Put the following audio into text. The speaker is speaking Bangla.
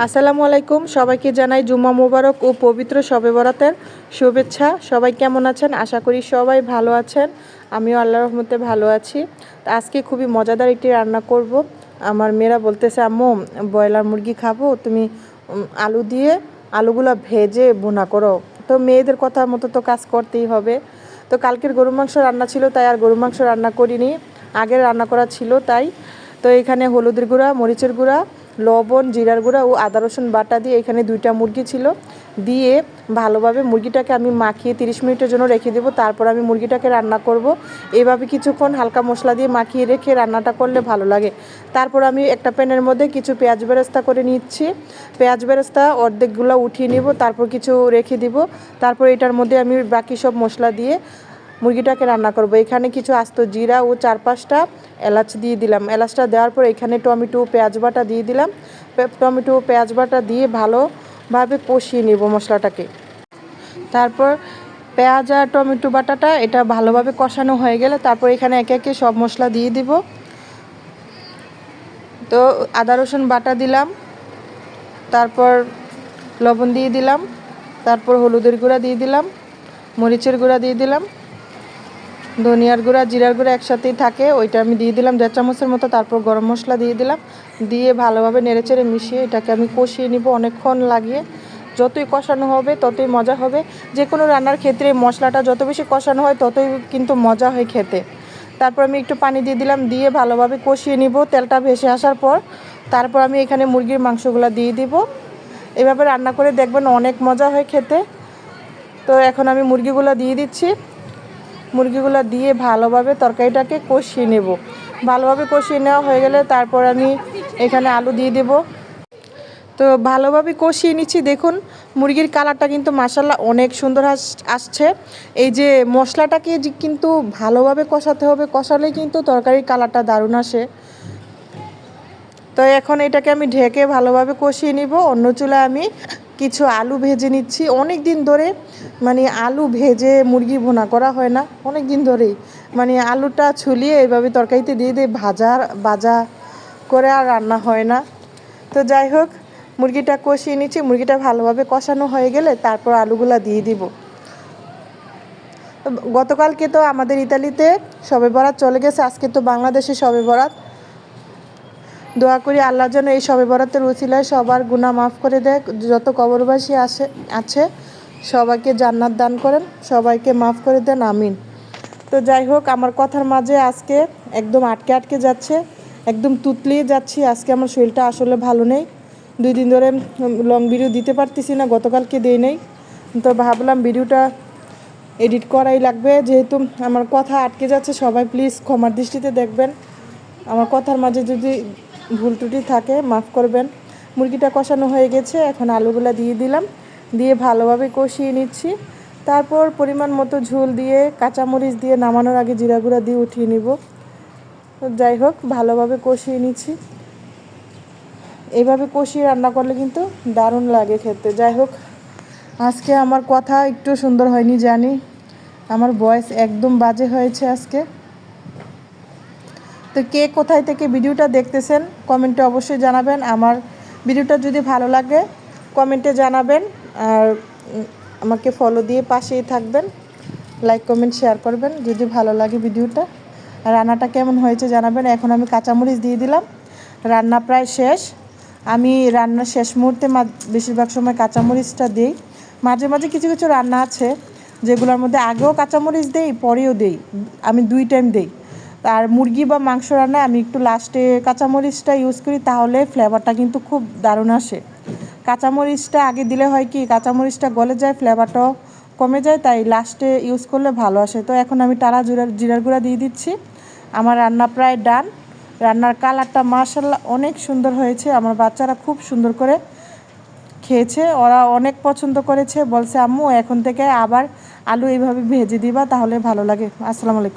আসসালামু আলাইকুম। সবাইকে জানাই জুম্মা মোবারক ও পবিত্র শবে বরাতের শুভেচ্ছা। সবাই কেমন আছেন? আশা করি সবাই ভালো আছেন। আমিও আল্লাহর রহমতে ভালো আছি। তো আজকে খুবই মজাদার একটি রান্না করব। আমার মেয়েরা বলতেছে, আম্মু ব্রয়লার মুরগি খাবো, তুমি আলু দিয়ে আলুগুলো ভেজে ভুনা করো। তো মেয়েদের কথা মতো তো কাজ করতেই হবে। তো কালকের গরু মাংস রান্না ছিল, তাই আর গরু মাংস রান্না করিনি, আগের রান্না করা ছিল তাই। তো এখানে হলুদের গুঁড়া, মরিচের গুঁড়া, লবণ, জিরার গুঁড়া ও আদা রসুন বাটা দিয়ে এখানে 2টা মুরগি ছিল, দিয়ে ভালোভাবে মুরগিটাকে আমি মাখিয়ে 30 মিনিটের জন্য রেখে দেবো। তারপর আমি মুরগিটাকে রান্না করব। এইভাবে কিছুক্ষণ হালকা মশলা দিয়ে মাখিয়ে রেখে রান্নাটা করলে ভালো লাগে। তারপর আমি একটা প্যানের মধ্যে কিছু পেঁয়াজ বেরেস্তা করে নিচ্ছি। পেঁয়াজ বেরেস্তা অর্ধেকগুলো উঠিয়ে নিব, তারপর কিছু রেখে দিব। তারপর এটার মধ্যে আমি বাকি সব মশলা দিয়ে মুরগিটাকে রান্না করব। এখানে কিছু আস্ত জিরা ও 4-5টা এলাচ দিয়ে দিলাম। এলাচটা দেওয়ার পর এখানে টমেটো পেঁয়াজ বাটা দিয়ে দিলাম। টমেটো পেঁয়াজ বাটা দিয়ে ভালোভাবে কষিয়ে নেব মশলাটাকে। তারপর পেঁয়াজ আর টমেটো বাটাটা এটা ভালোভাবে কষানো হয়ে গেলে তারপর এখানে একে একে সব মশলা দিয়ে দিব। তো আদা রসুন বাটা দিলাম, তারপর লবণ দিয়ে দিলাম, তারপর হলুদের গুঁড়া দিয়ে দিলাম, মরিচের গুঁড়া দিয়ে দিলাম, ধনিয়ার গুঁড়া, জিরার গুঁড়া একসাথেই থাকে, ওইটা আমি দিয়ে দিলাম 1.5 চামচের মতো। তারপর গরম মশলা দিয়ে দিলাম, দিয়ে ভালোভাবে নেড়েচেড়ে মিশিয়ে এটাকে আমি কষিয়ে নিব অনেকক্ষণ লাগিয়ে। যতই কষানো হবে ততই মজা হবে। যে কোনো রান্নার ক্ষেত্রে মশলাটা যত বেশি কষানো হয় ততই কিন্তু মজা হয় খেতে। তারপর আমি একটু পানি দিয়ে দিলাম, দিয়ে ভালোভাবে কষিয়ে নিব তেলটা ভেসে আসার পর। তারপর আমি এখানে মুরগির মাংসগুলো দিয়ে দিব। এভাবে রান্না করে দেখবেন অনেক মজা হয় খেতে। তো এখন আমি মুরগিগুলো দিয়ে দিচ্ছি। মুরগিগুলো দিয়ে ভালোভাবে তরকারিটাকে কষিয়ে নেব। ভালোভাবে কষিয়ে নেওয়া হয়ে গেলে তারপর আমি এখানে আলু দিয়ে দেব। তো ভালোভাবে কষিয়ে নিচ্ছি। দেখুন মুরগির কালারটা কিন্তু মাশাআল্লাহ অনেক সুন্দর আসছে। এই যে মশলাটাকে কিন্তু ভালোভাবে কষাতে হবে, কষালেই কিন্তু তরকারির কালারটা দারুণ আসে। তো এখন এটাকে আমি ঢেকে ভালোভাবে কষিয়ে নিব। অন্য চুলায় আমি কিছু আলু ভেজে নিচ্ছি। অনেক দিন ধরে আলু ভেজে মুরগি ভুনা করা হয় না, অনেক দিন ধরেই আলুটা ছুলিয়ে এইভাবে তরকারিতে দিয়ে দিয়ে ভাজা করে আর রান্না হয় না। তো যাই হোক, মুরগিটা কষিয়ে নিচ্ছি। মুরগিটা ভালোভাবে কষানো হয়ে গেলে তারপর আলুগুলা দিয়ে দিব। গতকালকে তো আমাদের ইতালিতে শবে বরাত চলে গেছে, আজকে তো বাংলাদেশে শবে বরাত। দোয়া করি আল্লাহ যেন এই শবে বরাতের উছিলায় সবার গুনাহ মাফ করে দেয়, যত কবরবাসী আছে সবাইকে জান্নাত দান করেন, সবাইকে মাফ করে দেন, আমিন। তো যাই হোক, আমার কথার মাঝে আজকে একদম আটকে যাচ্ছে, একদম তুতলিয়ে যাচ্ছি। আজকে আমার শরীরটা আসলে ভালো নেই। 2 দিন ধরে লং ভিডিও দিতে পারতেছি না, গতকালকে দেই নেই। তো ভাবলাম ভিডিওটা এডিট করাই লাগবে, যেহেতু আমার কথা আটকে যাচ্ছে। সবাই প্লিজ ক্ষমার দৃষ্টিতে দেখবেন, আমার কথার মাঝে যদি ভুল ত্রুটি থাকে মাফ করবেন। মুরগিটা কষানো হয়ে গেছে, এখন আলুগুলো দিয়ে দিলাম, দিয়ে ভালোভাবে কষিয়ে নিচ্ছি। তারপর পরিমাণ মতো ঝোল দিয়ে কাঁচামরিচ দিয়ে নামানোর আগে জিরা গুঁড়া দিয়ে উঠিয়ে নিব। যাই হোক, ভালোভাবে কষিয়ে নিচ্ছি। এইভাবে কষিয়ে রান্না করলে কিন্তু দারুণ লাগে খেতে। যাই হোক, আজকে আমার কথা একটু সুন্দর হয়নি জানি, আমার ভয়েস একদম বাজে হয়েছে আজকে। তো কে কোথায় থেকে ভিডিওটা দেখতেছেন কমেন্টে অবশ্যই জানাবেন। আমার ভিডিওটা যদি ভালো লাগে কমেন্টে জানাবেন, আর আমাকে ফলো দিয়ে পাশেই থাকবেন, লাইক কমেন্ট শেয়ার করবেন যদি ভালো লাগে ভিডিওটা। রান্নাটা কেমন হয়েছে জানাবেন। এখন আমি কাঁচামরিচ দিয়ে দিলাম। রান্না প্রায় শেষ। আমি রান্নার শেষ মুহূর্তে বেশিরভাগ সময় কাঁচামরিচটা দিই। মাঝে মাঝে কিছু কিছু রান্না আছে যেগুলোর মধ্যে আগেও কাঁচামরিচ দেই, পরেও দেই, আমি 2 টাইম দেই। আর মুরগি বা মাংস রান্নায় আমি একটু লাস্টে কাঁচামরিচটা ইউজ করি, তাহলে ফ্লেভারটা কিন্তু খুব দারুণ আসে। কাঁচামরিচটা আগে দিলে হয় কি, কাঁচামরিচটা গলে যায়, ফ্লেভারটাও কমে যায়, তাই লাস্টে ইউজ করলে ভালো আসে। তো এখন আমি টালা জিরার গুঁড়া দিয়ে দিচ্ছি। আমার রান্না প্রায় ডান। রান্নার কালারটা মাশাআল্লাহ অনেক সুন্দর হয়েছে। আমার বাচ্চারা খুব সুন্দর করে খেয়েছে, ওরা অনেক পছন্দ করেছে, বলছে আম্মু এখন থেকে আবার আলু এইভাবে ভেজে দিবা, তাহলে ভালো লাগে। আসসালামু আলাইকুম।